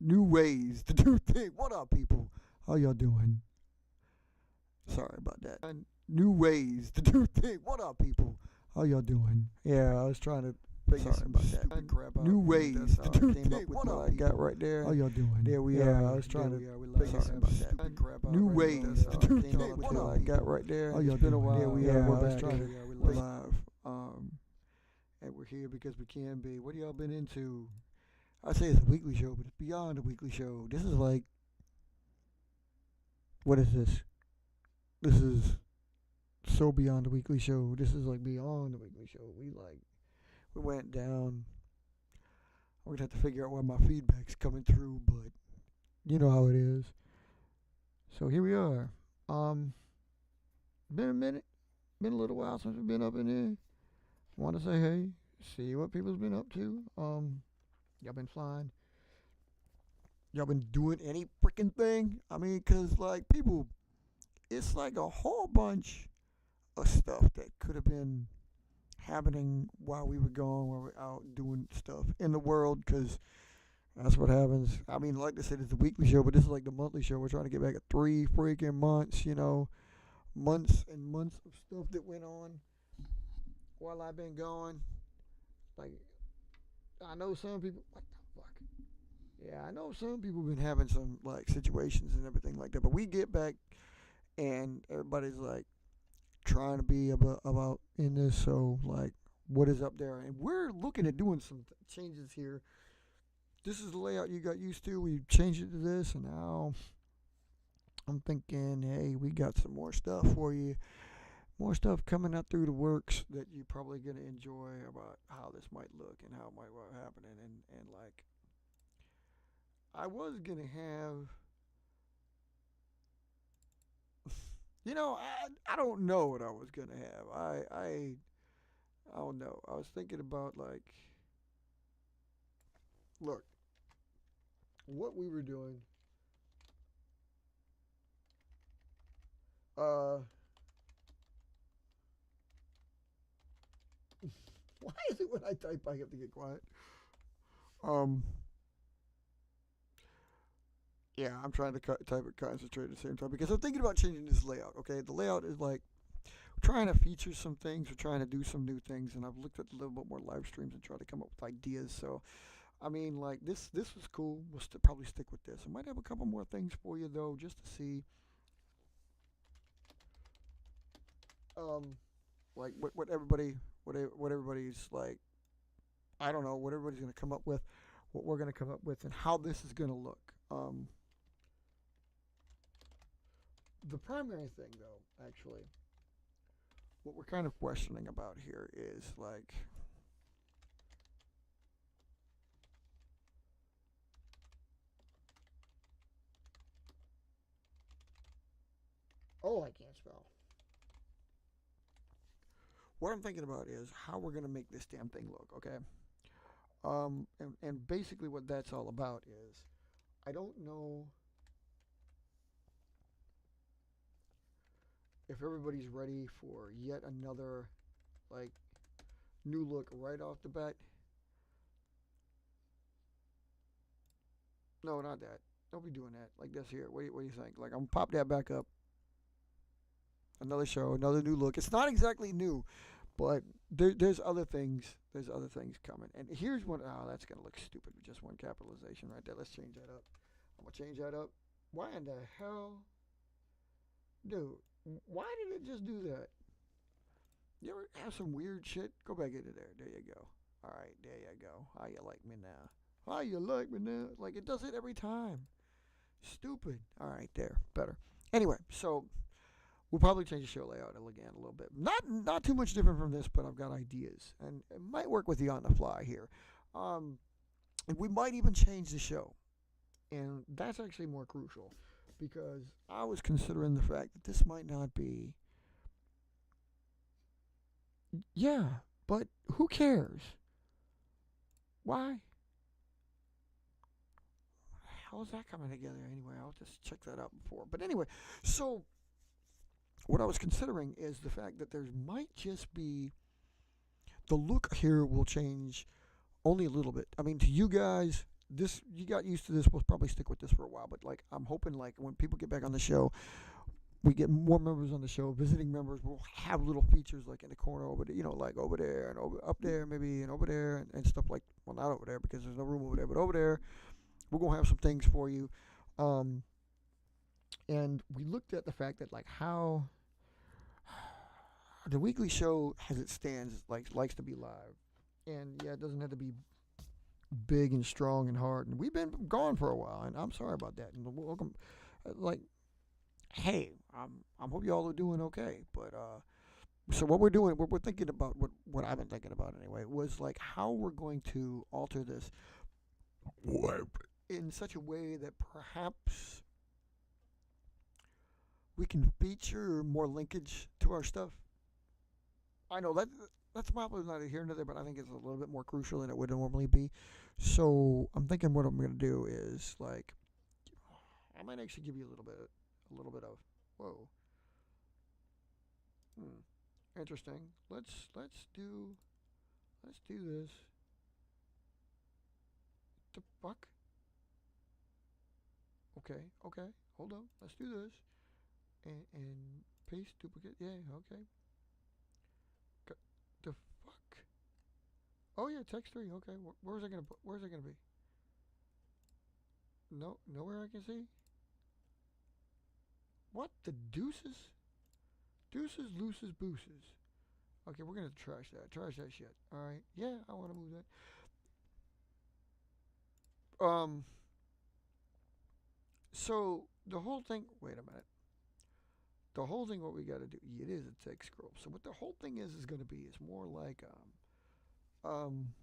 New ways to do things. What up, people? How y'all doing? Sorry about that. New ways to do things. What up, people? How y'all doing? Yeah, I was trying to figure some stupid crap out. New ways to do things. What up, I got right there. How y'all doing? There we are. I was trying to figure some stupid crap out. New ways to do things. What up, I got right there. How y'all doing? It's been a while. There we are. We're back. We're live. And we're here because we can be. What have y'all been into? I say it's a weekly show, but it's beyond a weekly show. This is like, what is this? This is so beyond a weekly show. This is like beyond a weekly show. We went down. We're gonna have to figure out why my feedback's coming through, but you know how it is. So here we are. Been a minute, been a little while since we've been up in here. Want to say hey, see what people's been up to. Y'all been flying? Y'all been doing any freaking thing? I mean, cause like people, it's like a whole bunch of stuff that could have been happening while we were gone, while we're out doing stuff in the world, cause that's what happens. I mean, like I said, it's a weekly show, but this is like the monthly show. We're trying to get back at 3 freaking months, months and months of stuff that went on while I've been gone. Like, I know some people. What the fuck? Yeah, I know some people been having some like situations and everything like that. But we get back, and everybody's like trying to be about in this. So like, what is up there? And we're looking at doing some changes here. This is the layout you got used to. We changed it to this, and now I'm thinking, hey, we got some more stuff for you. More stuff coming out through the works that you're probably going to enjoy about how this might look and how it might happen. And like, I was going to have, I don't know what I was going to have. I don't know. I was thinking about like, look, what we were doing. Why is it when I type I have to get quiet? Yeah, I'm trying to type and concentrate at the same time because I'm thinking about changing this layout. Okay, the layout is like we're trying to feature some things, we're trying to do some new things, and I've looked at a little bit more live streams and try to come up with ideas. So, I mean, like this was cool. We'll probably stick with this. I might have a couple more things for you though, just to see. Like what everybody's like, I don't know what everybody's gonna come up with, what we're gonna come up with, and how this is gonna look. The primary thing though, actually, what we're kind of questioning about here is like, oh, I can't spell. What I'm thinking about is how we're gonna make this damn thing look, okay? And basically what that's all about is, I don't know if everybody's ready for yet another, like, new look right off the bat. No, not that. Don't be doing that. Like this here. What do you think? Like, I'm gonna pop that back up. Another show, another new look. It's not exactly new, but there's other things. There's other things coming. And here's one. Oh, that's gonna look stupid with just one capitalization right there. Let's change that up. I'm gonna change that up. Why in the hell, dude? Why did it just do that? You ever have some weird shit? Go back into there. There you go. All right, there you go. How you like me now? How you like me now? Like it does it every time. Stupid. All right, there. Better. Anyway, so we'll probably change the show layout again a little bit. Not too much different from this, but I've got ideas, and it might work with you on the fly here. And we might even change the show, and that's actually more crucial because I was considering the fact that this might not be. Yeah, but who cares? Why? How is that coming together anyway? I'll just check that out before. But anyway, so what I was considering is the fact that there might just be the look here will change only a little bit. I mean, to you guys, this, you got used to this. We'll probably stick with this for a while, but like I'm hoping like when people get back on the show, we get more members on the show. Visiting members will have little features like in the corner over there, like over there and over up there maybe and over there and stuff like. Well, not over there because there's no room over there, but over there we're gonna have some things for you. Um, and we looked at the fact that like how the weekly show as it stands likes to be live, and yeah, it doesn't have to be big and strong and hard. And we've been gone for a while, and I'm sorry about that. And welcome, like, hey, I hope y'all are doing okay. But so what we're doing, we're thinking about what I've been thinking about anyway was like how we're going to alter this in such a way that perhaps we can feature more linkage to our stuff. I know that's probably neither here nor there, but I think it's a little bit more crucial than it would normally be. So I'm thinking what I'm gonna do is like I might actually give you a little bit of whoa, interesting. Let's do this. The fuck? Okay, okay, hold on. Let's do this and paste duplicate. Yeah, okay. The fuck? Oh yeah, text three. Okay, where's it gonna put? Where's it gonna be? No, nowhere I can see. What the deuces? Deuces, looses, booses. Okay, we're gonna trash that. Trash that shit. All right. Yeah, I want to move that. So the whole thing. Wait a minute. The whole thing. What we got to do? It is a text scroll. So what the whole thing is going to be is more like um.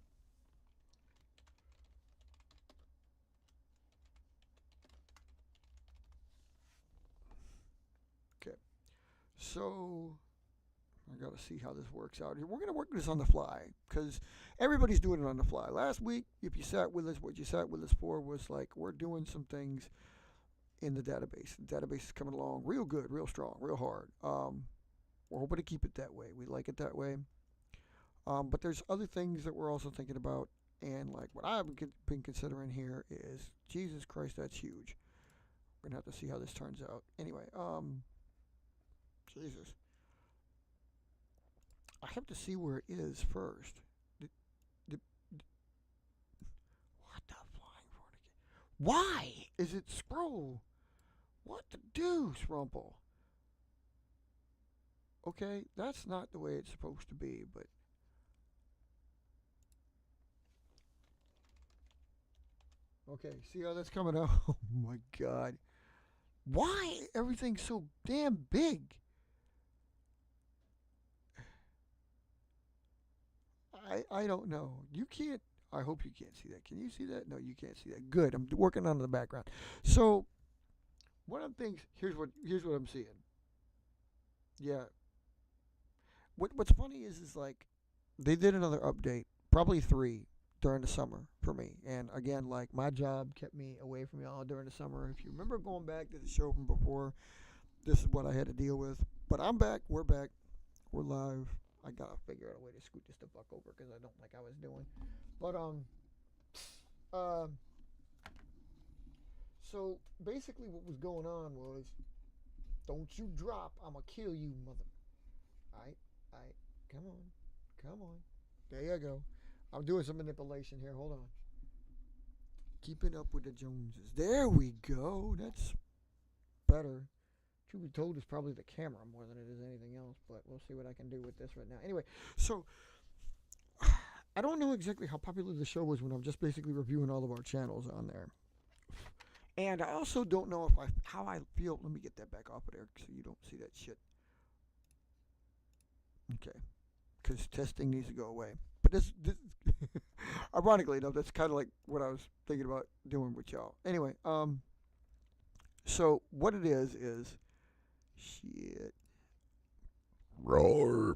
Okay. So I got to see how this works out here. We're going to work this on the fly because everybody's doing it on the fly. Last week, if you sat with us, what you sat with us for was like we're doing some things in the database. The database is coming along real good, real strong, real hard. We're hoping to keep it that way. We like it that way. But there's other things that we're also thinking about, and like what I've been considering here is Jesus Christ, that's huge. We're gonna have to see how this turns out. Anyway, Jesus, I have to see where it is first. The, the, what the flying fornication? Why is it scroll? What the deuce, Rumple? Okay, that's not the way it's supposed to be, but okay, see how that's coming out? Oh my god. Why everything's so damn big? I don't know. You can't. I hope you can't see that. Can you see that? No, you can't see that. Good. I'm working on the background. So one of the things here's what I'm seeing. Yeah. What's funny is like they did another update, probably three during the summer for me. And again, like my job kept me away from y'all during the summer. If you remember going back to the show from before, this is what I had to deal with. But I'm back. We're back. We're live. I gotta figure out a way to scoot this the fuck over because I don't like I was doing. But um, so basically what was going on was, don't you drop, I'ma kill you, mother. Alright, alright, come on, come on. There you go. I'm doing some manipulation here. Hold on. Keeping up with the Joneses. There we go. That's better. Truth be told, it's probably the camera more than it is anything else, but we'll see what I can do with this right now. Anyway, so I don't know exactly how popular the show was when I'm just basically reviewing all of our channels on there. And I also don't know if how I feel. Let me get that back off of there so you don't see that shit. Okay, because testing needs to go away. But this ironically enough, that's kind of like what I was thinking about doing with y'all. Anyway, so what it is shit. Roar.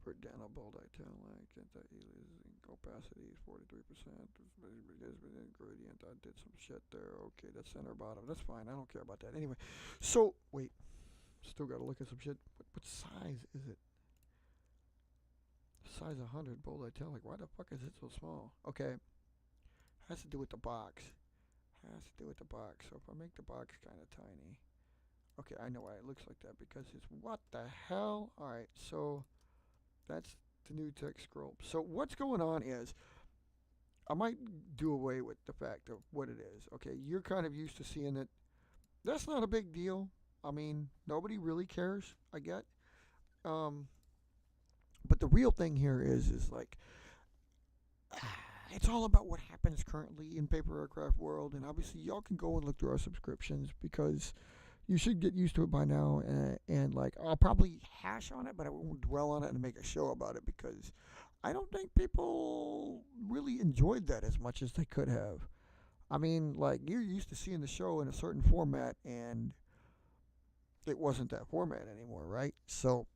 For Dano Bold Italic, anti-aliasing opacity is 43%. Gradient, I did some shit there. Okay, that's center bottom. That's fine. I don't care about that. Anyway, so, wait. Still gotta look at some shit. What size is it? size 100 bold italic. Why the fuck is it so small? Okay. Has to do with the box. Has to do with the box. So if I make the box kind of tiny. Okay, I know why it looks like that, because it's what the hell? Alright, so that's the new text scroll. So what's going on is I might do away with the fact of what it is. Okay, you're kind of used to seeing it. That's not a big deal. I mean, nobody really cares, I get. Um, but the real thing here is like it's all about what happens currently in paper aircraft world, and obviously y'all can go and look through our subscriptions because you should get used to it by now. And like I'll probably hash on it, but I won't dwell on it and make a show about it because I don't think people really enjoyed that as much as they could have. I mean, like you're used to seeing the show in a certain format, and it wasn't that format anymore, right? So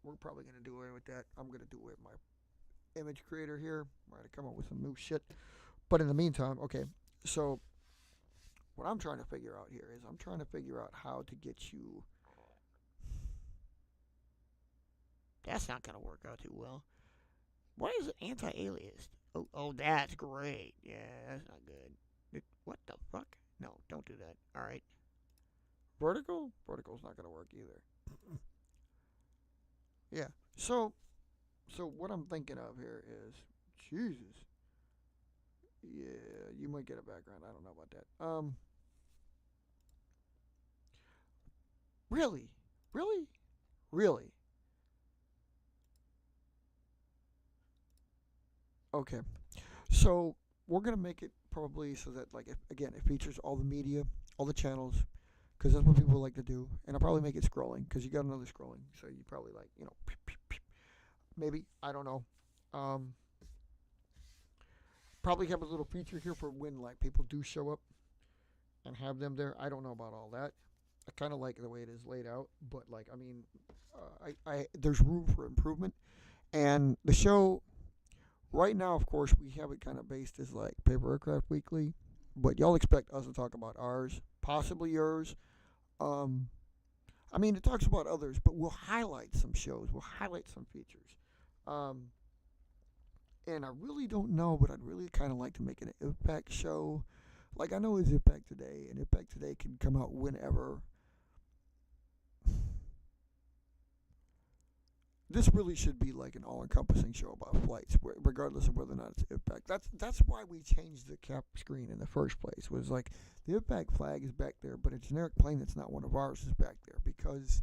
we're probably gonna do away with that. I'm gonna do away with my image creator here. I'm gonna come up with some new shit. But in the meantime, okay. So what I'm trying to figure out here is I'm trying to figure out how to get you. That's not gonna work out too well. Why is it anti-aliased? Oh, that's great. Yeah, that's not good. What the fuck? No, don't do that. All right. Vertical? Vertical's not gonna work either. Yeah. So what I'm thinking of here is, Jesus. Yeah, you might get a background. I don't know about that. Really, really, really. Okay. So we're gonna make it probably so that like if, again it features all the media, all the channels, because that's what people like to do. And I'll probably make it scrolling because you got another scrolling. So you probably like maybe I don't know. Um, Probably have a little feature here for when like people do show up and have them there. I don't know about all that. I kind of like the way it is laid out, but like I mean, I there's room for improvement. And the show right now, of course, we have it kind of based as like Paper Aircraft Weekly, but y'all expect us to talk about ours, possibly yours. Um, I mean, it talks about others, but we'll highlight some shows. We'll highlight some features. Um, and I really don't know, but I'd really kind of like to make an IVPAC show. Like I know it's IVPAC today, and IVPAC today can come out whenever. This really should be like an all-encompassing show about flights, regardless of whether or not it's IVPAC. That's why we changed the cap screen in the first place. Was like the IVPAC flag is back there, but a generic plane that's not one of ours is back there because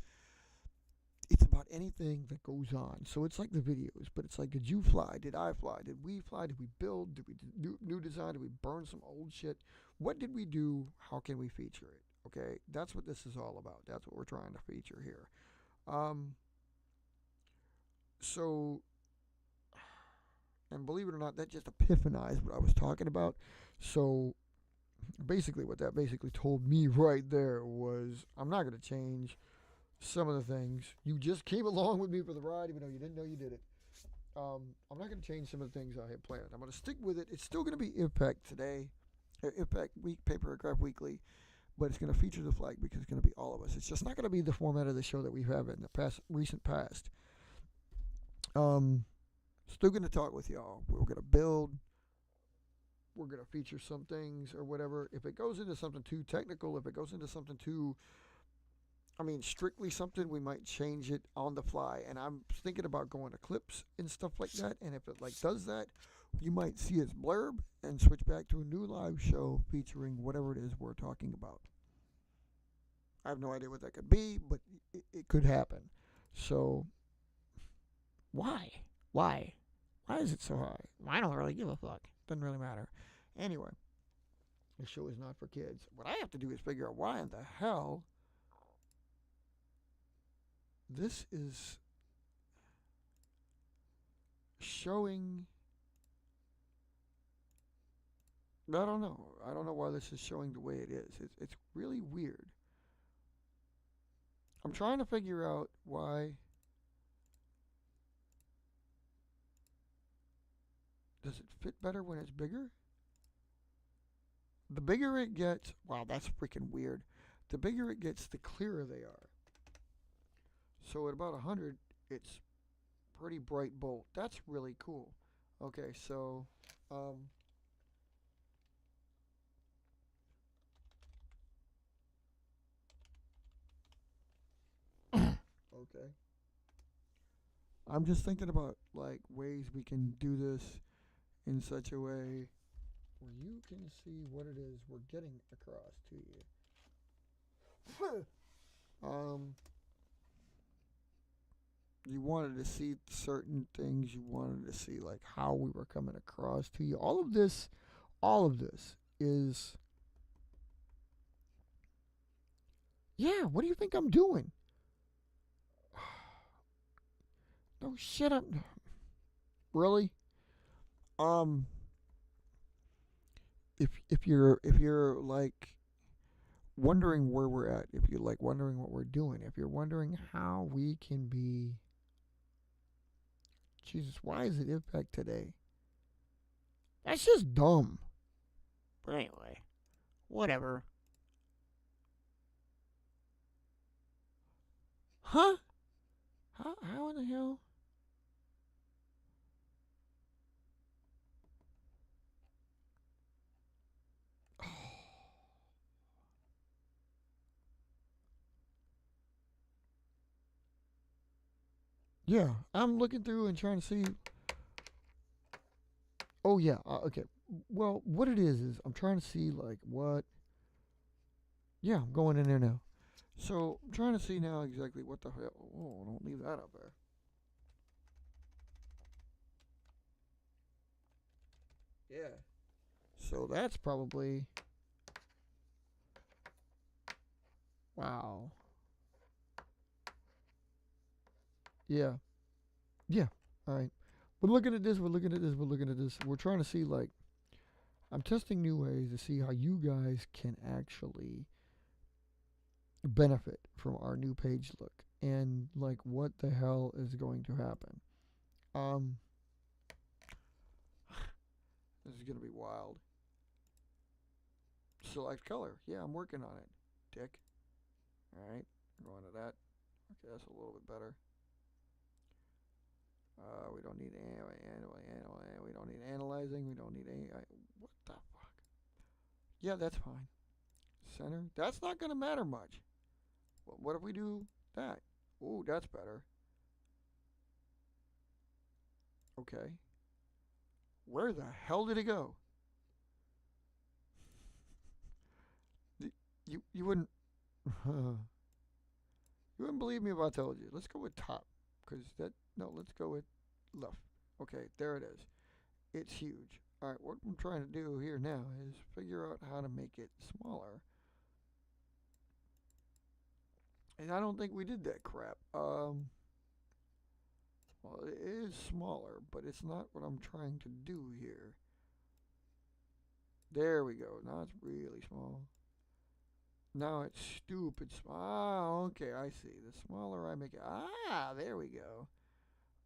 it's about anything that goes on. So it's like the videos, but it's like, did you fly? Did I fly? Did we fly? Did we build? Did we do new design? Did we burn some old shit? What did we do? How can we feature it? Okay, that's what this is all about. That's what we're trying to feature here. Um, so, and believe it or not, that just epiphanized what I was talking about. So basically, what that basically told me right there was, I'm not going to change some of the things. You just came along with me for the ride, even though you didn't know you did it. I'm not going to change some of the things I had planned. I'm going to stick with it. It's still going to be IVPAC today, IVPAC Week, Paper Aircraft Weekly, but it's going to feature the flag because it's going to be all of us. It's just not going to be the format of the show that we've had in the recent past. Still going to talk with y'all. We're going to build. We're going to feature some things or whatever. If it goes into something too technical, if it goes into something too, I mean, strictly something, we might change it on the fly. And I'm thinking about going to clips and stuff like that. And if it like does that, you might see its blurb and switch back to a new live show featuring whatever it is we're talking about. I have no idea what that could be, but it could happen. So, why? Why? Why is it so high? I don't really give a fuck. Doesn't really matter. Anyway, the show is not for kids. What I have to do is figure out why in the hell this is showing. I don't know. I don't know why this is showing the way it is. It's really weird. I'm trying to figure out why. Does it fit better when it's bigger? The bigger it gets, wow, that's freaking weird. The bigger it gets, the clearer they are. So at about 100, it's pretty bright bolt. That's really cool. Okay, so okay. I'm just thinking about like ways we can do this in such a way where you can see what it is we're getting across to you. You wanted to see certain things. You wanted to see like how we were coming across to you. All of this is, yeah. What do you think I'm doing? No shit. I'm really. Um, if you're like wondering where we're at, if you're like wondering what we're doing, if you're wondering how we can be, Jesus, why is it IVPAC today? That's just dumb. But anyway, whatever. Huh? How in the hell? Yeah, I'm looking through and trying to see. Oh yeah, okay. Well, what it is I'm trying to see like what. Yeah, I'm going in there now. So I'm trying to see now exactly what the hell. Oh, don't leave that up there. Yeah. So that's probably. Wow. Yeah. Yeah. All right. We're looking at this. We're looking at this. We're looking at this. We're trying to see like. I'm testing new ways to see how you guys can actually benefit from our new page look and like what the hell is going to happen. Um, this is gonna be wild. Select color. Yeah, I'm working on it. Dick. All right, going to that. Okay, that's a little bit better. We don't need we don't need analyzing. We don't need any. What the fuck? Yeah, that's fine. Center. That's not gonna matter much. What if we do that? Ooh, that's better. Okay. Where the hell did it go? You wouldn't you wouldn't believe me if I told you. Let's go with top, cause that no. Let's go with left. Okay, there it is. It's huge. All right, what I'm trying to do here now is figure out how to make it smaller. And I don't think we did that crap. Well, it is smaller, but it's not what I'm trying to do here. There we go. Now it's really small. Now it's stupid small. Ah, okay, I see. The smaller I make it. Ah, there we go.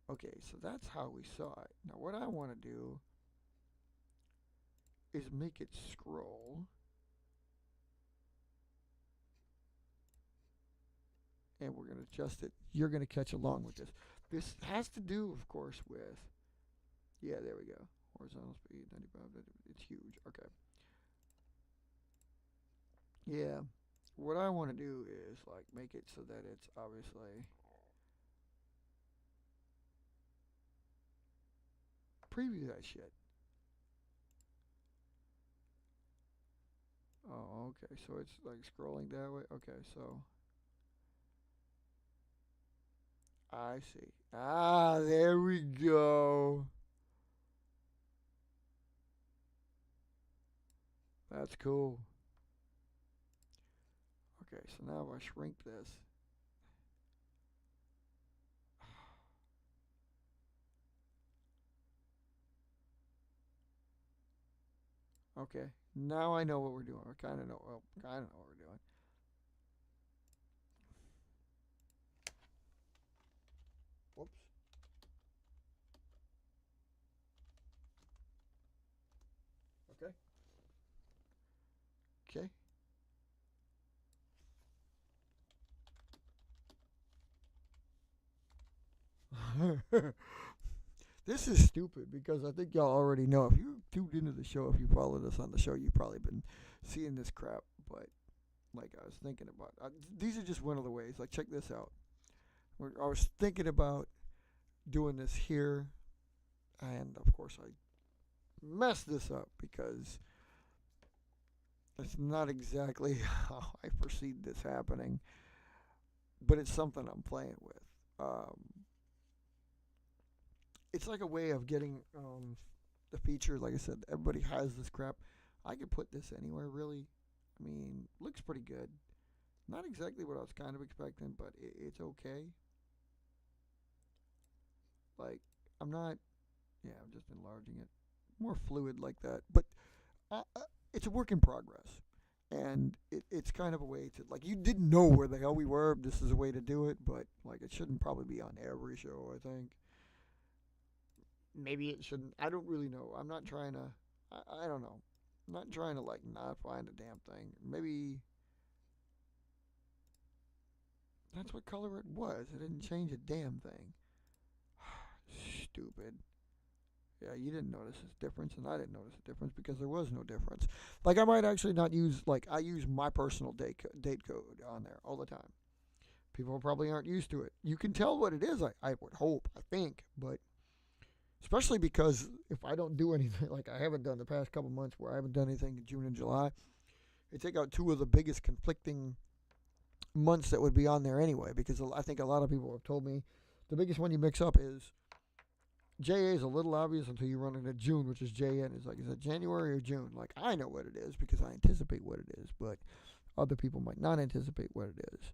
Okay, so that's how we saw it. Now what I want to do is make it scroll. And we're going to adjust it. You're going to catch along with this. This has to do, of course, with, yeah, there we go. Horizontal speed, 95, it's huge. Okay. Yeah. What I want to do is, like, make it so that it's obviously preview that shit. Oh, okay. So it's like scrolling that way. Okay, so I see. Ah, there we go. That's cool. Okay, so now if I shrink this. Okay, now I know what we're doing. I kind of know. Well, kind of know what we're doing. Whoops. Okay. Okay. This is stupid because I think y'all already know. If you tuned into the show, if you followed us on the show, you've probably been seeing this crap. But like I was thinking about, these are just one of the ways. Like check this out. I was thinking about doing this here, and of course I messed this up because it's not exactly how I perceived this happening, but it's something I'm playing with. It's like a way of getting the feature. Like I said, everybody has this crap. I could put this anywhere, really. I mean, looks pretty good. Not exactly what I was kind of expecting, but it's okay. Like, I'm not, yeah, I'm just enlarging it. More fluid like that. But it's a work in progress. And it's kind of a way to, like, you didn't know where the hell we were. This is a way to do it, but, like, it shouldn't probably be on every show, I think. Maybe it shouldn't. I don't really know. I'm not trying to, I don't know. I'm not trying to, like, not find a damn thing. Maybe that's what color it was. It didn't change a damn thing. Stupid. Yeah, you didn't notice this difference, and I didn't notice the difference because there was no difference. Like, I might actually not use, like, I use my personal date code on there all the time. People probably aren't used to it. You can tell what it is, I would hope, I think, but especially because if I don't do anything, like I haven't done the past couple months where I haven't done anything in June and July, they take out two of the biggest conflicting months that would be on there anyway, because I think a lot of people have told me the biggest one you mix up is JA is a little obvious until you run into June, which is JN. It's like, is it January or June? Like, I know what it is because I anticipate what it is, but other people might not anticipate what it is.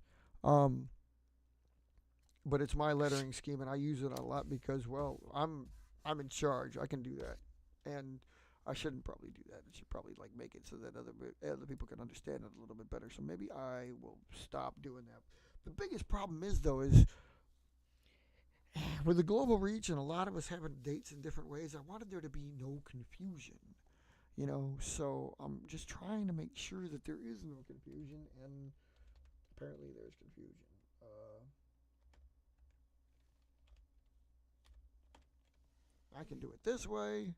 But it's my lettering scheme, and I use it a lot because, well, I'm in charge. I can do that, and I shouldn't probably do that. I should probably like make it so that other people can understand it a little bit better. So maybe I will stop doing that. The biggest problem is though is with the global reach and a lot of us having dates in different ways. I wanted there to be no confusion, you know. So I'm just trying to make sure that there is no confusion, and apparently there's confusion. I can do it this way.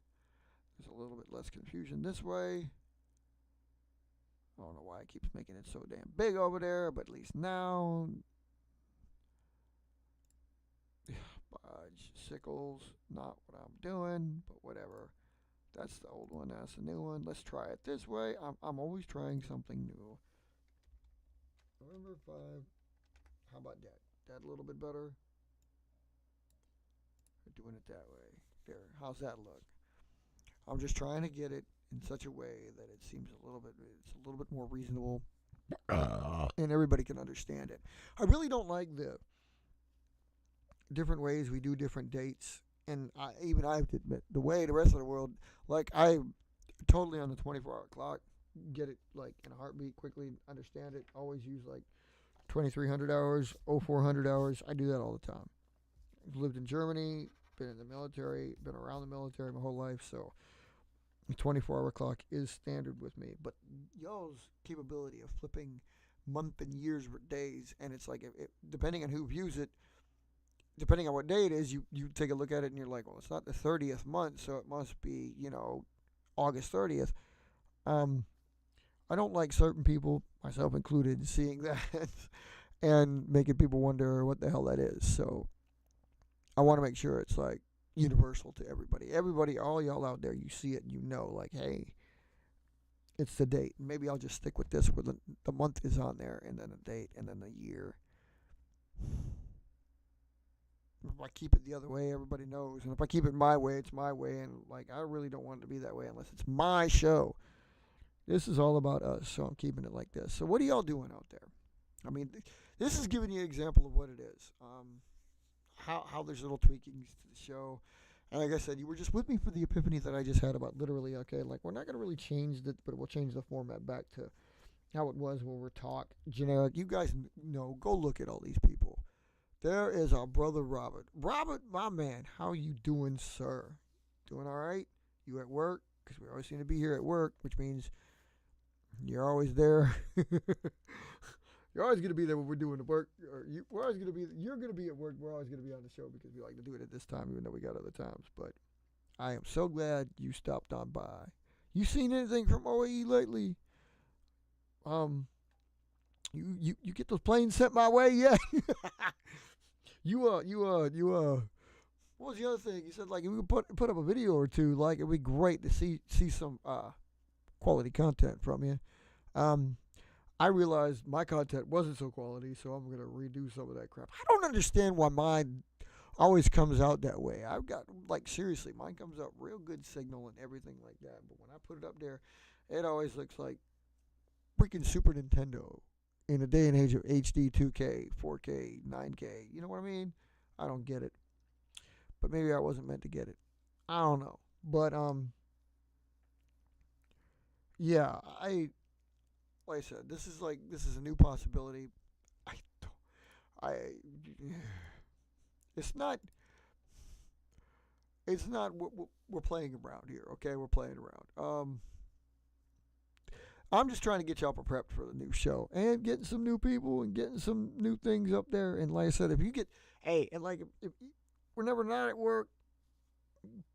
There's a little bit less confusion this way. I don't know why it keeps making it so damn big over there, but at least now. Budge sickles, not what I'm doing, but whatever. That's the old one, that's the new one. Let's try it this way. I'm always trying something new. November 5. How about that? That a little bit better? We're doing it that way. There. How's that look? I'm just trying to get it in such a way that it seems it's a little bit more reasonable, and everybody can understand it. I really don't like the different ways we do different dates, and I have to admit, the way the rest of the world, like I totally on the 24-hour clock, get it like in a heartbeat, quickly understand it. Always use like 2,300 hours, 0400 hours. I do that all the time. I've lived in Germany, been in the military, been around the military my whole life, so the 24-hour clock is standard with me. But y'all's capability of flipping month and years or days, and it's like, depending on who views it, depending on what day it is, you take a look at it and you're like, well, it's not the 30th month, so it must be, August 30th. I don't like certain people, myself included, seeing that and making people wonder what the hell that is. So I want to make sure it's like universal to everybody. Everybody, all y'all out there, you see it and you know, like, hey, it's the date. Maybe I'll just stick with this where the month is on there and then a date and then a year. If I keep it the other way, everybody knows. And if I keep it my way, it's my way. And, like, I really don't want it to be that way unless it's my show. This is all about us, so I'm keeping it like this. So what are y'all doing out there? I mean, this is giving you an example of what it is. How there's little tweakings to the show. And like I said, you were just with me for the epiphany that I just had about literally, okay, like we're not going to really change it, but we'll change the format back to how it was when we're talk generic. You guys know, go look at all these people. There is our brother Robert. Robert, my man, how you doing, sir? Doing all right? You at work? Because we always seem to be here at work, which means you're always there. You're always going to be there when we're doing the work. Or we're always going to be. You're going to be at work. We're always going to be on the show because we like to do it at this time, even though we got other times. But I am so glad you stopped on by. You seen anything from OAE lately? You get those planes sent my way yet? you What was the other thing? You said like if we could put up a video or two, like it'd be great to see some quality content from you. I realized my content wasn't so quality, so I'm gonna redo some of that crap. I don't understand why mine always comes out that way. I've got like seriously, mine comes out real good signal and everything like that. But when I put it up there, it always looks like freaking Super Nintendo in a day and age of HD 2K, 4K, 9K. You know what I mean? I don't get it. But maybe I wasn't meant to get it. I don't know. But yeah, like I said, this is a new possibility. I I it's not we're playing around here. Okay, we're playing around. I'm just trying to get y'all prepped for the new show and getting some new people and getting some new things up there. And like I said, if you get, hey, and like if we're never not at work,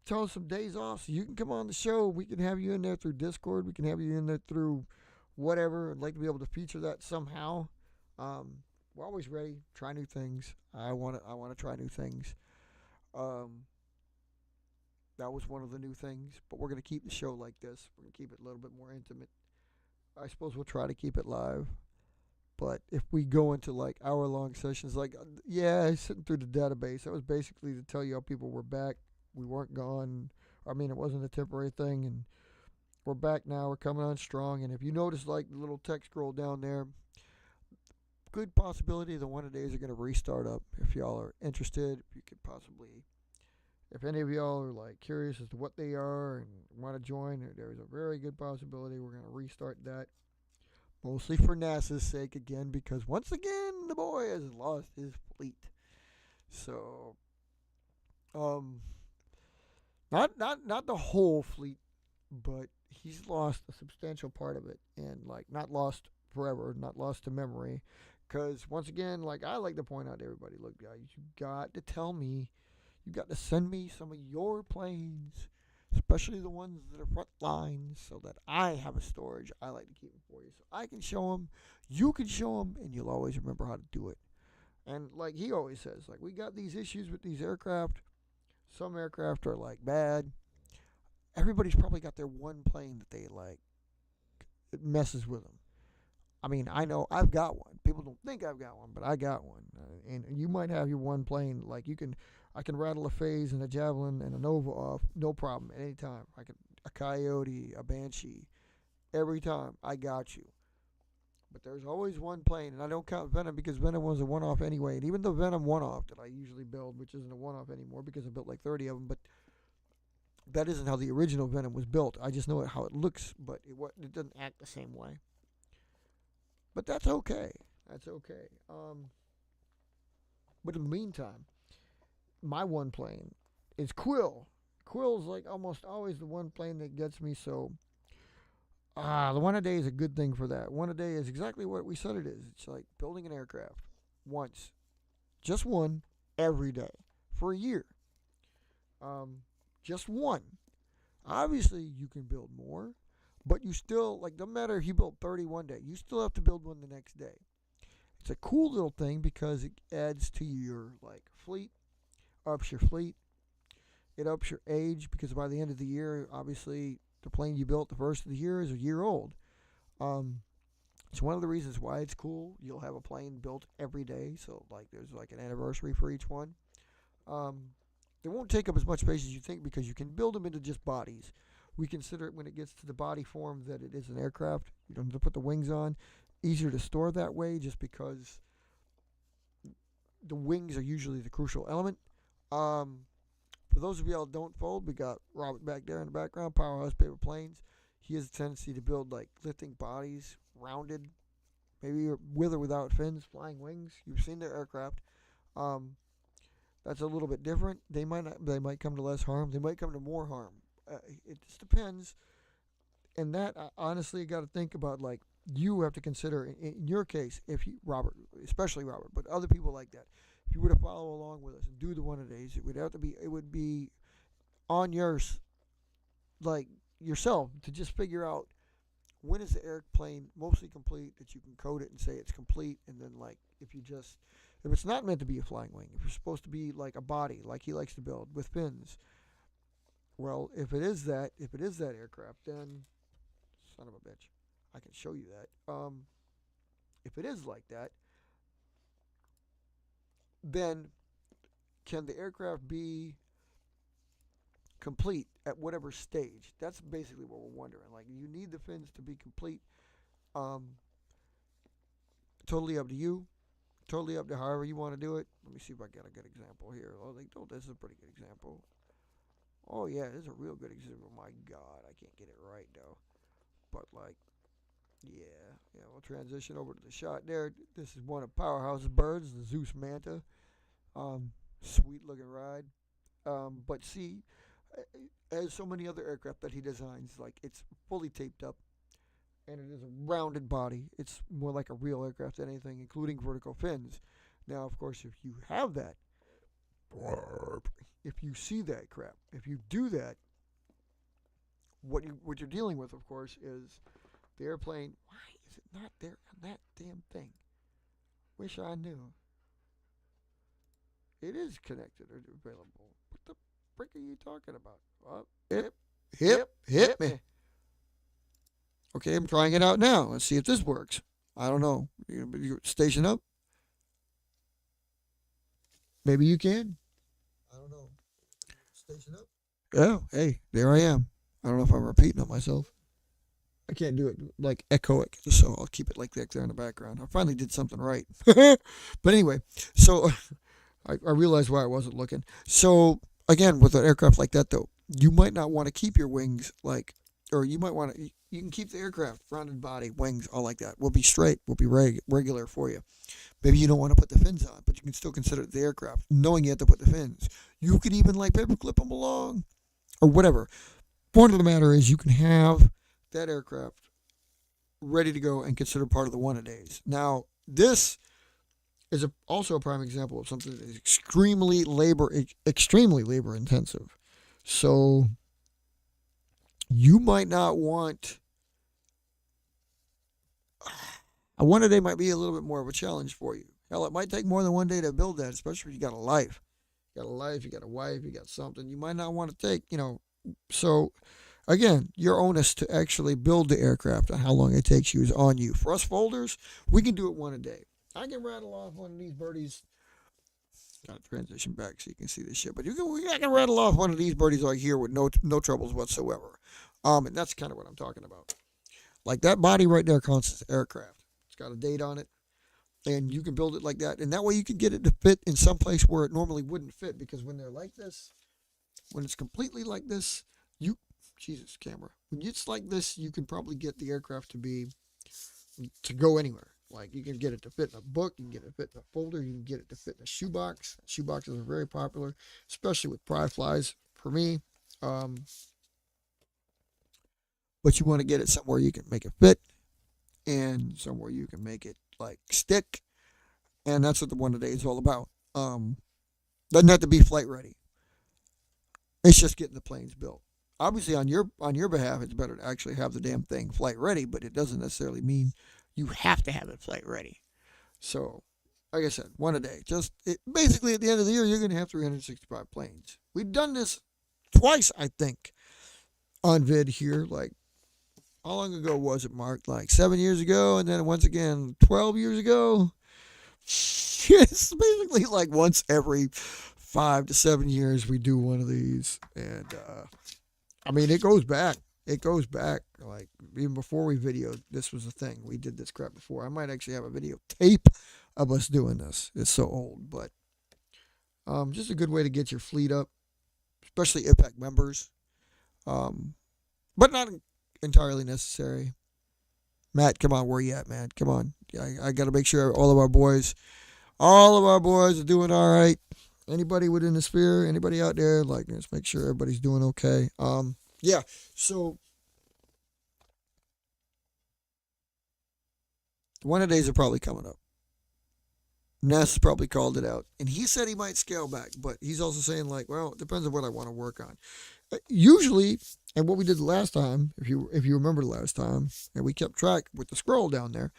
tell us some days off so you can come on the show. We can have you in there through Discord. We can have you in there through whatever. I'd like to be able to feature that somehow. We're always ready. Try new things. I want to try new things. That was one of the new things. But we're gonna keep the show like this. We're gonna keep it a little bit more intimate. I suppose we'll try to keep it live. But if we go into like hour-long sessions, like, yeah, sitting through the database, that was basically to tell y'all people we're back. We weren't gone. I mean, it wasn't a temporary thing, and we're back now. We're coming on strong. And if you notice, like, the little text scroll down there, good possibility the one a days are going to restart up. If y'all are interested, if you could possibly, if any of y'all are like curious as to what they are and want to join, there's a very good possibility we're going to restart that. Mostly for NASA's sake again, because once again the boy has lost his fleet. So, not the whole fleet, but he's lost a substantial part of it, and like not lost forever, not lost to memory. Because once again, like I like to point out to everybody, look, guys, you got to tell me, you got to send me some of your planes, especially the ones that are front lines, so that I have a storage. I like to keep them for you, so I can show them, you can show them, and you'll always remember how to do it. And like he always says, like we got these issues with these aircraft. Some aircraft are like bad. Everybody's probably got their one plane that they like. It messes with them. I mean, I know I've got one. People don't think I've got one, but I got one. And you might have your one plane. Like I can rattle a Phase and a Javelin and a Nova off, no problem, at any time. A Coyote, a Banshee, every time. I got you. But there's always one plane, and I don't count Venom because Venom was a one-off anyway. And even the Venom one-off that I usually build, which isn't a one-off anymore because I built like 30 of them, but that isn't how the original Venom was built. I just know how it looks, but it doesn't act the same way. But that's okay. That's okay. But in the meantime, my one plane is Quill. Quill's like almost always the one plane that gets me, so the one a day is a good thing for that. One a day is exactly what we said it is. It's like building an aircraft once. Just one every day for a year. Just one. Obviously you can build more, but you still, like, no matter if you build 30 one day, you still have to build one the next day. It's a cool little thing because it adds to your like fleet, ups your fleet. It ups your age because by the end of the year, obviously, the plane you built the first of the year is a year old. It's one of the reasons why it's cool. You'll have a plane built every day, so like there's like an anniversary for each one. They won't take up as much space as you think because you can build them into just bodies. We consider it when it gets to the body form that it is an aircraft. You don't have to put the wings on. Easier to store that way just because the wings are usually the crucial element. For those of y'all that don't fold, we got Robert back there in the background, Powerhouse Paper Planes. He has a tendency to build like lifting bodies, rounded, maybe with or without fins, flying wings. You've seen their aircraft. That's a little bit different. They might come to less harm. They might come to more harm. It just depends. And that honestly, you got to think about like you have to consider, in your case, if you, Robert, especially Robert, but other people like that, if you were to follow along with us and do the 1-a-days, it would be on yours, like yourself, to just figure out when is the airplane mostly complete, that you can code it and say it's complete, and then like if it's not meant to be a flying wing, if it's supposed to be like a body, like he likes to build with fins, well, if it is that aircraft, then son of a bitch, I can show you that. If it is like that, then can the aircraft be complete at whatever stage? That's basically what we're wondering. Like, you need the fins to be complete. Um, Totally up to you. Totally up to however you want to do it. Let me see if I got a good example here. Oh, this is a pretty good example. Oh yeah, this is a real good example. My God, I can't get it right though. But like, yeah, we'll transition over to the shot there. This is one of Powerhouse's birds, the Zeus Manta. Sweet looking ride. But see, as so many other aircraft that he designs, like it's fully taped up, and it is a rounded body. It's more like a real aircraft than anything, including vertical fins. Now, of course, if you have that, if you see that crap, if you do that, what you're dealing with, of course, is the airplane. Why is it not there on that damn thing? Wish I knew. It is connected or available. What the frick are you talking about? Hip me. Okay, I'm trying it out now. Let's see if this works. I don't know. You station up? Maybe you can. I don't know. Station up? Oh, hey, there I am. I don't know if I'm repeating it myself. I can't do it like echoic, so I'll keep it like that there in the background. I finally did something right. But anyway, so I realized why I wasn't looking. So again, with an aircraft like that, though, you might not want to keep your wings like, or you might want to. You can keep the aircraft, rounded body, wings, all like that. Will be straight, will be regular for you. Maybe you don't want to put the fins on, but you can still consider it the aircraft, knowing you have to put the fins. You could even like paper clip them along, or whatever. Point of the matter is, you can have that aircraft ready to go and considered part of the 1-a-days. Now, this is also a prime example of something that is extremely labor intensive. So you might not want a 1-a-day might be a little bit more of a challenge for you. Hell, it might take more than 1 day to build that, especially if you got a life. You got a life, you got a wife, you got something. You might not want to take, So, again, your onus to actually build the aircraft and how long it takes you is on you. For us folders, we can do it 1-a-day. I can rattle off one of these birdies. Got to transition back so you can see this shit. But I can rattle off one of these birdies right here with no troubles whatsoever. And that's kind of what I'm talking about. Like that body right there counts as aircraft. It's got a date on it. And you can build it like that. And that way you can get it to fit in some place where it normally wouldn't fit. Because when they're like this, when it's completely like this, Jesus, camera. When it's like this, you can probably get the aircraft to go anywhere. Like you can get it to fit in a book, you can get it to fit in a folder, you can get it to fit in a shoebox. Shoeboxes are very popular, especially with pry flies for me. But you want to get it somewhere you can make it fit and somewhere you can make it like stick. And that's what the 1-a-day is all about. Doesn't have to be flight ready. It's just getting the planes built. Obviously, on your behalf, it's better to actually have the damn thing flight ready, but it doesn't necessarily mean you have to have it flight ready. So, like I said, 1-a-day. Basically, at the end of the year, you're going to have 365 planes. We've done this twice, I think, on vid here. Like, how long ago was it, Mark? Like 7 years ago, and then once again 12 years ago. It's basically like once every 5 to 7 years we do one of these, and I mean it goes back. It goes back like even before we videoed. This was a thing. We did this crap before. I might actually have a video tape of us doing this. It's so old, but just a good way to get your fleet up, especially IVPAC members. But not entirely necessary. Matt, come on, where you at, man? Come on. I got to make sure all of our boys are doing all right. Anybody within the sphere, anybody out there, like, just make sure everybody's doing okay. Yeah, so One of the days are probably coming up. Ness probably called it out, and he said he might scale back, but he's also saying like, well, it depends on what I want to work on. Usually, and what we did last time, if you remember last time, and we kept track with the scroll down there,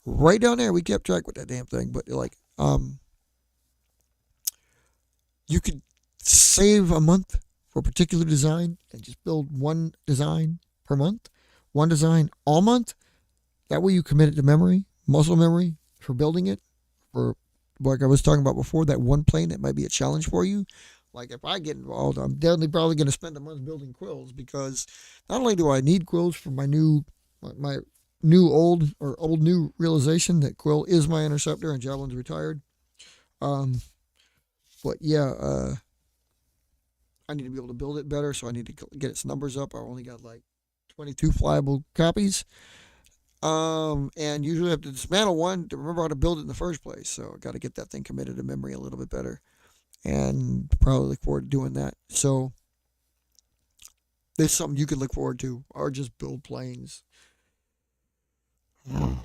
right down there, we kept track with that damn thing. But like, you could save a month for a particular design and just build one design per month, one design all month. That way, you commit it to memory, muscle memory for building it. For like I was talking about before, that one plane that might be a challenge for you. Like if I get involved, I'm definitely probably going to spend a month building quills because not only do I need quills for my new old new realization that quill is my interceptor and javelin's retired. Um, but yeah, I need to be able to build it better, so I need to get its numbers up. I only got like 22 flyable copies. And usually I have to dismantle one to remember how to build it in the first place. So I got to get that thing committed to memory a little bit better, and probably look forward to doing that. So there's something you could look forward to, or just build planes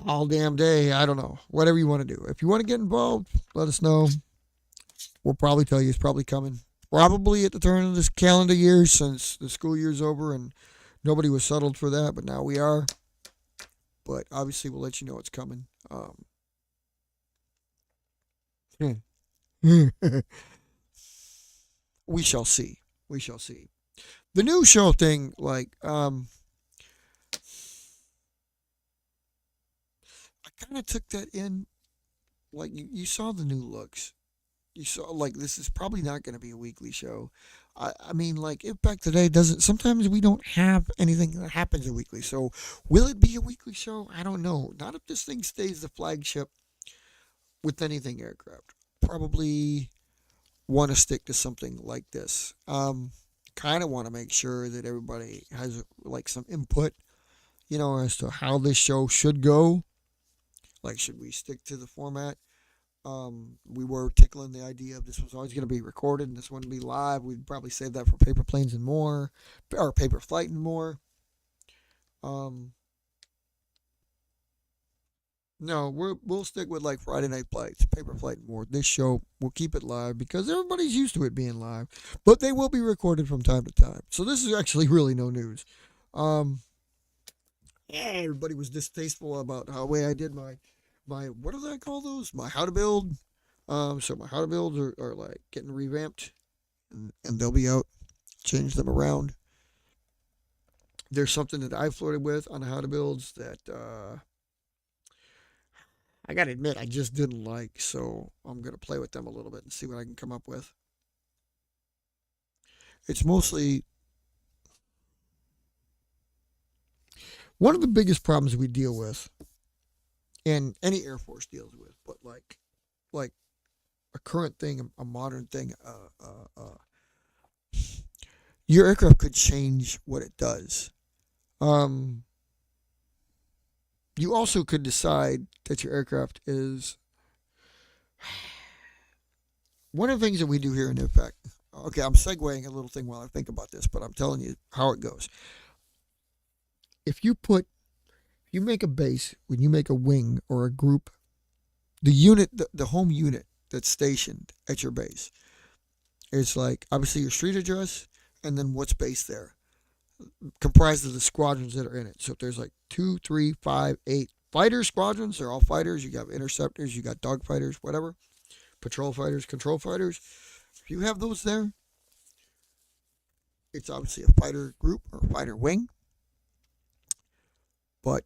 all damn day. I don't know. Whatever you want to do. If you want to get involved, let us know. We'll probably tell you it's probably coming. Probably at the turn of this calendar year, since the school year's over and nobody was settled for that, but now we are. But obviously, we'll let you know it's coming. We shall see. We shall see. The new show thing, like, I kind of took that in. Like, you saw the new looks. You saw, like, this is probably not going to be a weekly show. I mean, like, IVPAC today doesn't, sometimes we don't have anything that happens a weekly. So, will it be a weekly show? I don't know. Not if this thing stays the flagship with anything aircraft. Probably want to stick to something like this. Kind of want to make sure that everybody has, like, some input, as to how this show should go. Like, should we stick to the format? We were tickling the idea of this was always going to be recorded and this wouldn't be live. We'd probably save that for paper planes and more, or paper flight and more. Um, no, we'll stick with like Friday night flights, paper flight and more. This show we'll keep it live because everybody's used to it being live, but they will be recorded from time to time. So this is actually really no news. Um, Everybody was distasteful about how way I did my what do I call those? My how to build. So my how to builds are like getting revamped, and they'll be out. Change them around. There's something that I flirted with on the how to builds that I gotta admit I just didn't like. So I'm gonna play with them a little bit and see what I can come up with. It's mostly one of the biggest problems we deal with, and any Air Force deals with, but like a current thing, a modern thing. Your aircraft could change what it does. Um, you also could decide that your aircraft is one of the things that we do here in IVPAC. Okay, I'm segueing a little thing while I think about this, but I'm telling you how it goes. If you make a base, when you make a wing or a group, the home unit that's stationed at your base, it's like obviously your street address and then what's based there, comprised of the squadrons that are in it. So if there's like 2, 3, 5, 8 fighter squadrons, they're all fighters. You got interceptors, you got dog fighters, whatever, patrol fighters, control fighters. If you have those there, it's obviously a fighter group or a fighter wing, but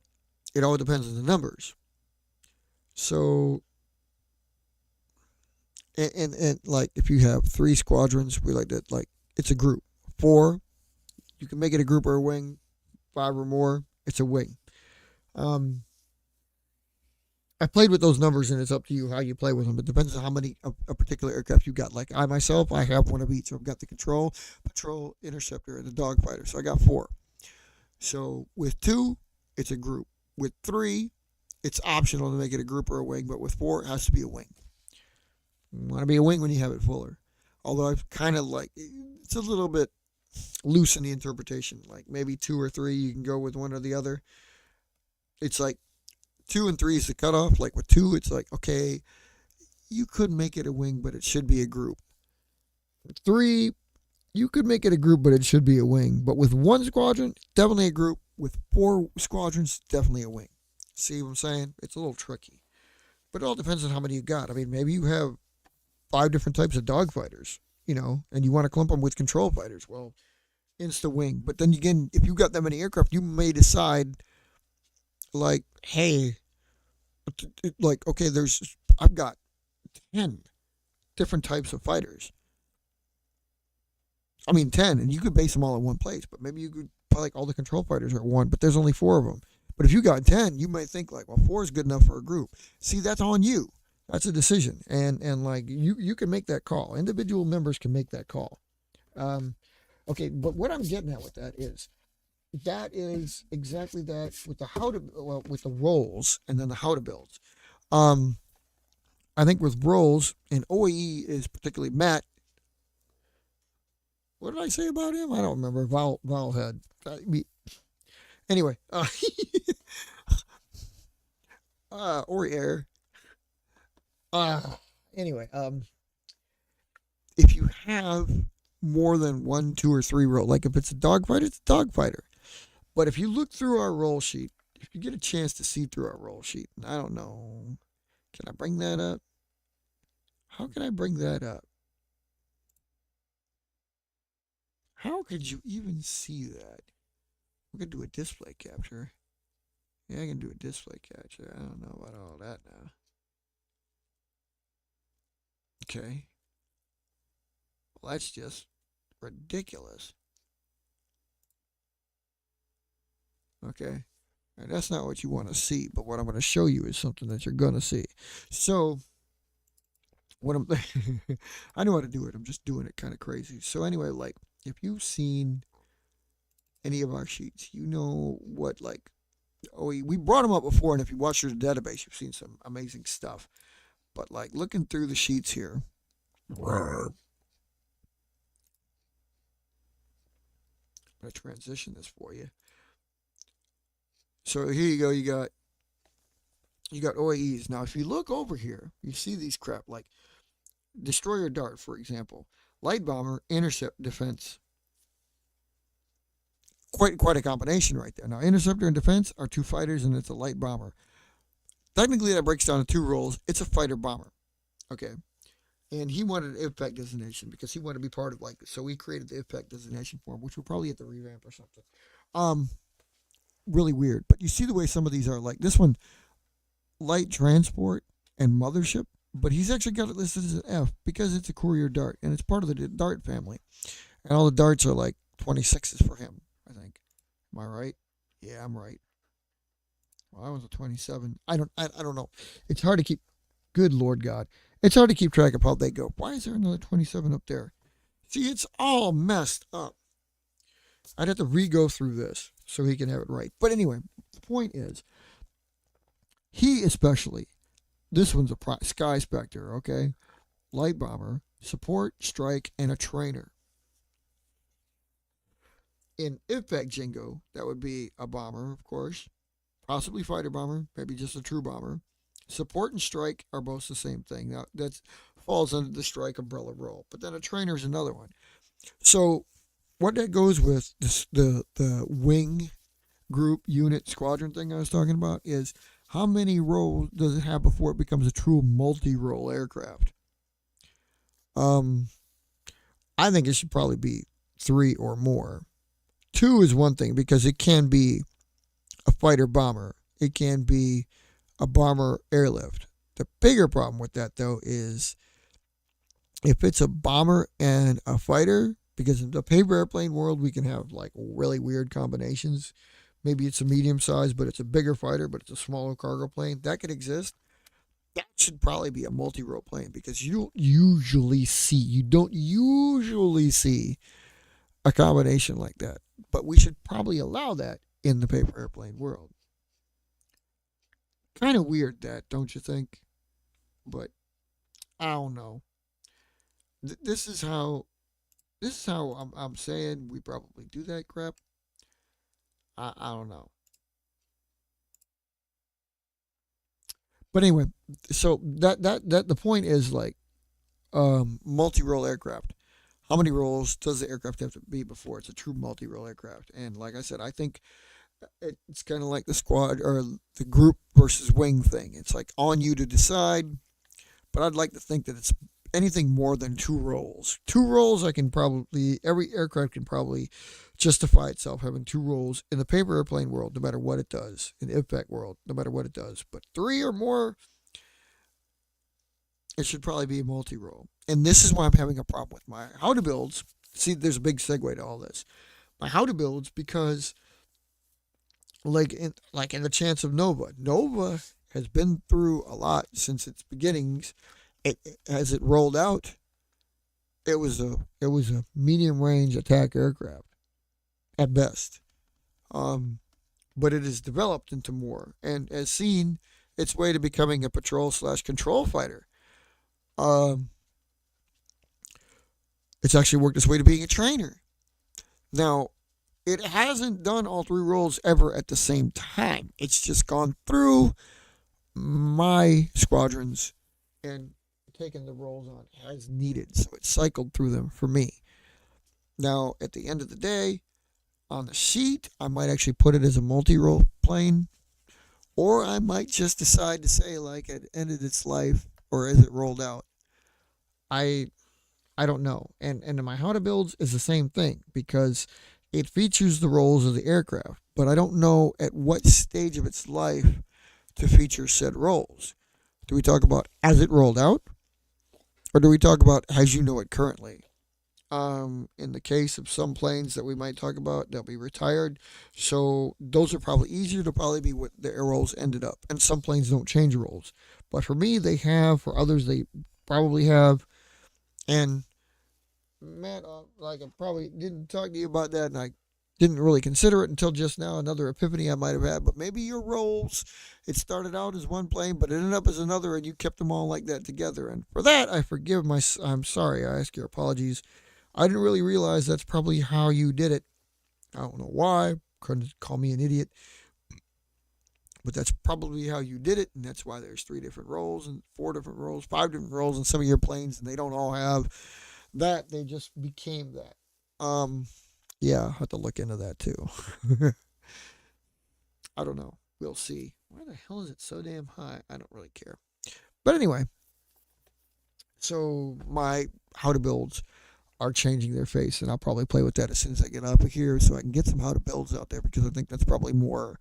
it all depends on the numbers. So, and like if you have 3 squadrons, we like that, like it's a group. 4, you can make it a group or a wing. 5 or more, it's a wing. Um, I played with those numbers, and it's up to you how you play with them. It depends on how many a particular aircraft you got. Like I myself, I have one of each. So I've got the control, patrol, interceptor, and the dogfighter. So I got 4. So with 2, it's a group. With 3, it's optional to make it a group or a wing. But with 4, it has to be a wing. You want to be a wing when you have it fuller. Although I've kind of like it's a little bit loose in the interpretation. Like maybe 2 or 3, you can go with one or the other. It's like 2 and 3 is the cutoff. Like with 2, it's like, okay, you could make it a wing, but it should be a group. With 3, you could make it a group, but it should be a wing. But with 1 squadron, definitely a group. With 4 squadrons, definitely a wing. See what I'm saying? It's a little tricky. But it all depends on how many you got. I mean, maybe you have 5 different types of dogfighters, and you want to clump them with control fighters. Well, insta wing. But then again, if you got that many aircraft, you may decide, like, hey, like, okay, I've got 10 different types of fighters. I mean, 10, and you could base them all in one place, but maybe you could put like all the control fighters are one, but there's only 4 of them. But if you got 10, you might think like, well, 4 is good enough for a group. See, that's on you. That's a decision, and like you can make that call. Individual members can make that call. Okay, but what I'm getting at with that is exactly that with with the roles and then the how to builds. I think with roles and OAE is particularly Matt. What did I say about him? I don't remember. Valhead. Anyway, or air. Anyway, if you have more than 1, 2, or 3 role, like if it's a dogfighter, it's a dogfighter. But if you look through our roll sheet, if you get a chance to see through our roll sheet, I don't know, can I bring that up? How can I bring that up? How could you even see that? We could do a display capture. Yeah, I can do a display capture. I don't know about all that now. Okay. Well, that's just ridiculous. Okay. And that's not what you want to see, but what I'm going to show you is something that you're going to see. So, what I'm, I know how to do it. I'm just doing it kind of crazy. So, anyway, like, if you've seen any of our sheets, you know what, like, we brought them up before, and if you watch your database, you've seen some amazing stuff. But, like, looking through the sheets here, I'm going to transition this for you. So here you go. You got OAEs. Now, if you look over here, you see these crap like destroyer dart, for example, light bomber, intercept, defense. Quite a combination right there. Now, interceptor and defense are 2 fighters, and it's a light bomber. Technically, that breaks down to 2 roles. It's a fighter bomber. Okay. And he wanted an IVPAC designation because he wanted to be part of so we created the IVPAC designation for him, which we'll probably have to revamp or something. Really weird. But you see the way some of these are, like this one, light transport and mothership, but he's actually got it listed as an F because it's a courier dart and it's part of the dart family. And all the darts are like 26s for him, I think. Am I right? Yeah, I'm right. Well, I was a 27. I don't know. It's hard to keep. Good Lord God. It's hard to keep track of how they go. Why is there another 27 up there? See, it's all messed up. I'd have to re-go through this so he can have it right. But anyway, the point is, he especially, this one's a Sky Spectre, okay? Light bomber, support, strike, and a trainer. In IVPAC Jingo, that would be a bomber, of course. Possibly fighter bomber, maybe just a true bomber. Support and strike are both the same thing. Now, that falls under the strike umbrella role. But then a trainer is another one. So, what that goes with the wing group unit squadron thing I was talking about is how many roles does it have before it becomes a true multi-role aircraft? I think it should probably be 3 or more. 2 is one thing because it can be a fighter bomber. It can be a bomber airlift. The bigger problem with that though is if it's a bomber and a fighter, because in the paper airplane world we can have like really weird combinations. Maybe it's a medium size, but it's a bigger fighter, but it's a smaller cargo plane. That could exist. That should probably be a multi-role plane because you don't usually see a combination like that. But we should probably allow that in the paper airplane world. Kind of weird that, don't you think? But I don't know. This is how I'm saying we probably do that crap. I don't know. But anyway, so that the point is like multi-role aircraft. How many roles does the aircraft have to be before it's a true multi-role aircraft? And like I said, I think it's kind of like the squad or the group versus wing thing. It's like on you to decide, but I'd like to think that it's anything more than two roles. Two roles, I can probably every aircraft can probably justify itself having two roles in the paper airplane world, no matter what it does. In the IVPAC world, no matter what it does. But three or more, it should probably be a multi-role. And this is why I'm having a problem with my how to builds. See, there's a big segue to all this. My how to builds because like in the chance of Nova. Nova has been through a lot since its beginnings. As it rolled out, it was a medium range attack aircraft at best. Um, but it has developed into more and has seen its way to becoming a patrol slash control fighter. Um, it's actually worked its way to being a trainer. Now, it hasn't done all three roles ever at the same time. It's just gone through my squadrons and taken the roles on as needed. So it cycled through them for me. Now, at the end of the day, on the sheet, I might actually put it as a multi-role plane, or I might just decide to say like it ended its life or as it rolled out. I I don't know. And my how to builds is the same thing because it features the roles of the aircraft, but I don't know at what stage of its life to feature said roles. Do we talk about as it rolled out, or do we talk about as you know it currently? In the case of some planes that we might talk about, they'll be retired. So those are probably easier to probably be what their roles ended up. And some planes don't change roles. But for me, they have. For others, they probably have. And Matt, like I probably didn't talk to you about that, and I didn't really consider it until just now. Another epiphany I might have had. But maybe your roles, it started out as one plane, but it ended up as another, and you kept them all like that together. And for that, I forgive my. I'm sorry. I ask your apologies. I didn't really realize that's probably how you did it. I don't know why. Couldn't call me an idiot. But that's probably how you did it. And that's why there's three different roles and four different roles, five different roles in some of your planes. And they don't all have that. They just became that. Yeah, I'll have to look into that too. I don't know. We'll see. Why the hell is it so damn high? I don't really care. But anyway, so my how to builds are changing their face, and I'll probably play with that as soon as I get up here, so I can get some how to builds out there because I think that's probably more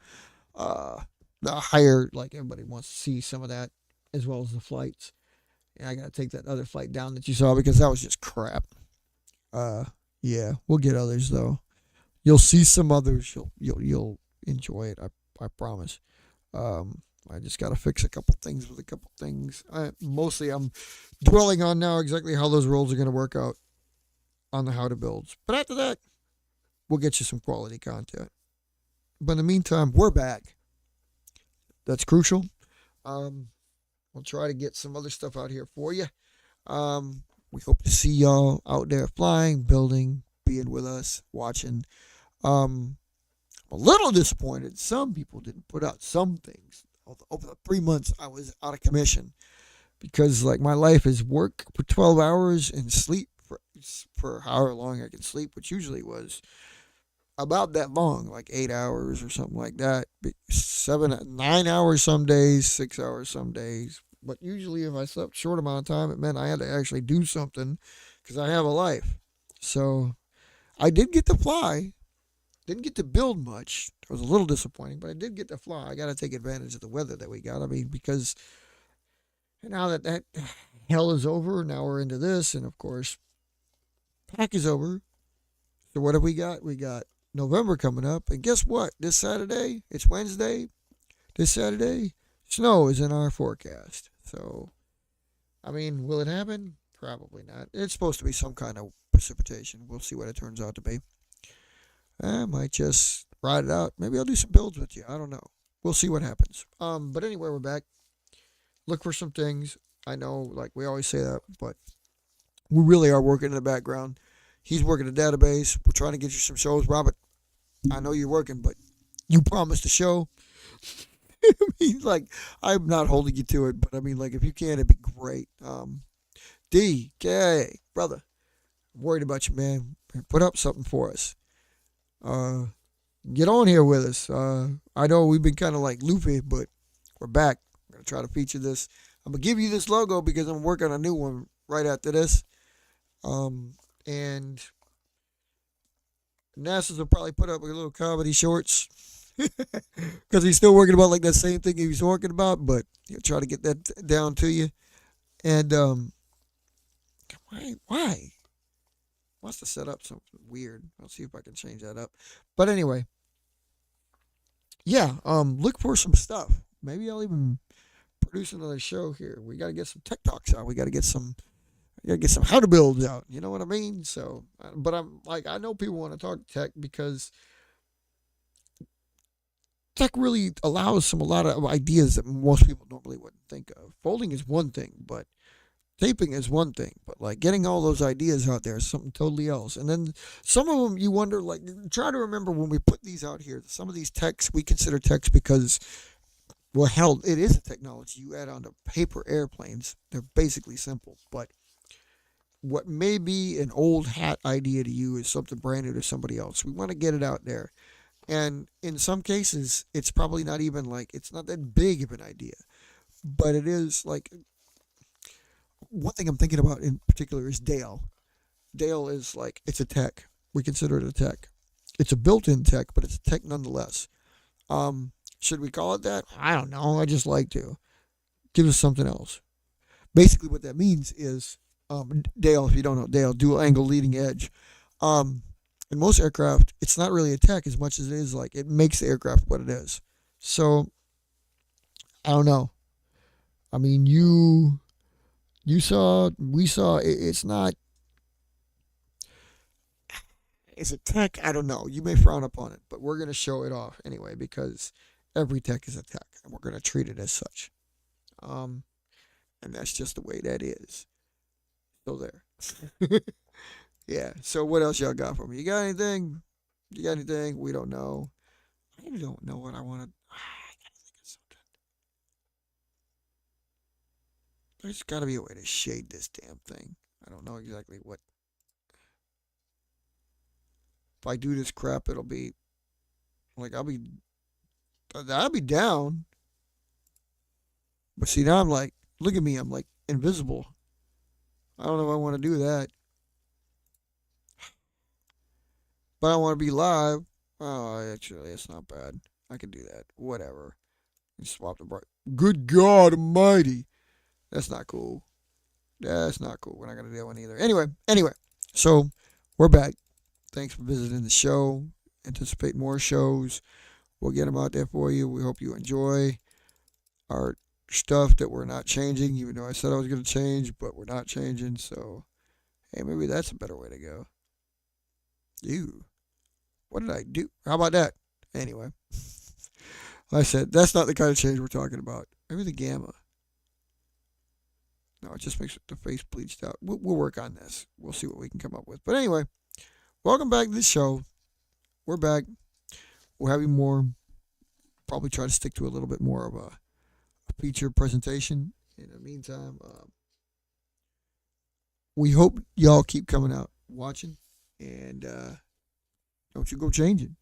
uh, the higher. Like everybody wants to see some of that as well as the flights. And I gotta take that other flight down that you saw because that was just crap. Uh, yeah, we'll get others though. You'll see some others. You'll enjoy it. I promise. I just got to fix a couple things with a couple things. Mostly, I'm dwelling on now exactly how those roles are going to work out on the how to builds. But after that, we'll get you some quality content. But in the meantime, we're back. That's crucial. We'll try to get some other stuff out here for you. We hope to see y'all out there flying, building, being with us, watching. I'm a little disappointed. Some people didn't put out some things. Over the 3 months I was out of commission because like my life is work for 12 hours and sleep for however long I can sleep, which usually was about that long, like 8 hours or something like that. 9 hours some days, 6 hours some days. But usually, if I slept a short amount of time, it meant I had to actually do something because I have a life. So I did get to fly. Didn't get to build much. It was a little disappointing, but I did get to fly. I got to take advantage of the weather that we got. I mean, because now that hell is over, now we're into this, and of course, pack is over. So what have we got? We got November coming up, and guess what? This Saturday, it's Wednesday. This Saturday, snow is in our forecast. So, I mean, will it happen? Probably not. It's supposed to be some kind of precipitation. We'll see what it turns out to be. I might just ride it out. Maybe I'll do some builds with you. I don't know. We'll see what happens. But anyway, we're back. Look for some things. I know, like we always say that, but we really are working in the background. He's working the database. We're trying to get you some shows. Robert, I know you're working, but you promised a show. I mean, like, I'm not holding you to it, but I mean, like, if you can, it'd be great. DK, brother, I'm worried about you, man. Put up something for us. Uh, get on here with us. I know we've been kind of like loopy, but we're back. I'm gonna try to feature this. I'm gonna give you this logo because I'm working on a new one right after this. Um, and NASA's will probably put up a little comedy shorts because he's still working about like that same thing he was working about, but he'll try to get that down to you. And why wants to set up something weird? I'll see if I can change that up. But anyway, yeah. Look for some stuff. Maybe I'll even produce another show here. We got to get some tech talks out. We got to get some. We got to get some how to builds out. You know what I mean? So, but I'm like, I know people want to talk tech because tech really allows a lot of ideas that most people normally wouldn't think of. Folding is one thing, but taping is one thing, but like getting all those ideas out there is something totally else. And then some of them you wonder, like, try to remember when we put these out here. Some of these techs we consider techs because, well, hell, it is a technology you add onto paper airplanes. They're basically simple, but what may be an old hat idea to you is something brand new to somebody else. We want to get it out there. And in some cases, it's probably not even like, it's not that big of an idea, but it is like, one thing I'm thinking about in particular is Dale. Dale is like, it's a tech. We consider it a tech. It's a built-in tech, but it's a tech nonetheless. Should we call it that? I don't know. I just like to give us something else. Basically, what that means is, Dale, if you don't know, Dale, dual angle leading edge. Um, in most aircraft, it's not really a tech as much as it is like it makes the aircraft what it is. So I don't know. I mean, you saw, we saw. It's not. Is it tech? I don't know. You may frown upon it, but we're gonna show it off anyway because every tech is a tech, and we're gonna treat it as such. Um, and that's just the way that is. So there. Yeah. So what else y'all got for me? You got anything? You got anything? We don't know. I don't know what I want to. I gotta think of something. There's got to be a way to shade this damn thing. I don't know exactly what. If I do this crap, it'll be like I'll be down. But see, now I'm like, look at me. I'm like invisible. I don't know if I want to do that, but I want to be live. Oh, actually, it's not bad. I can do that. Whatever. Swap the bright. Good God Almighty. That's not cool. That's not cool. We're not gonna do that one either. Anyway. So we're back. Thanks for visiting the show. Anticipate more shows. We'll get them out there for you. We hope you enjoy our stuff that we're not changing, even though I said I was going to change, but we're not changing. So, hey, maybe that's a better way to go. Ew. What did I do? How about that? Anyway, like I said, that's not the kind of change we're talking about. Maybe the gamma. No, it just makes the face bleached out. We'll work on this. We'll see what we can come up with. But anyway, welcome back to the show. We're back. We'll have you more. Probably try to stick to a little bit more of a feature presentation. In the meantime, we hope y'all keep coming out watching, and don't you go changing.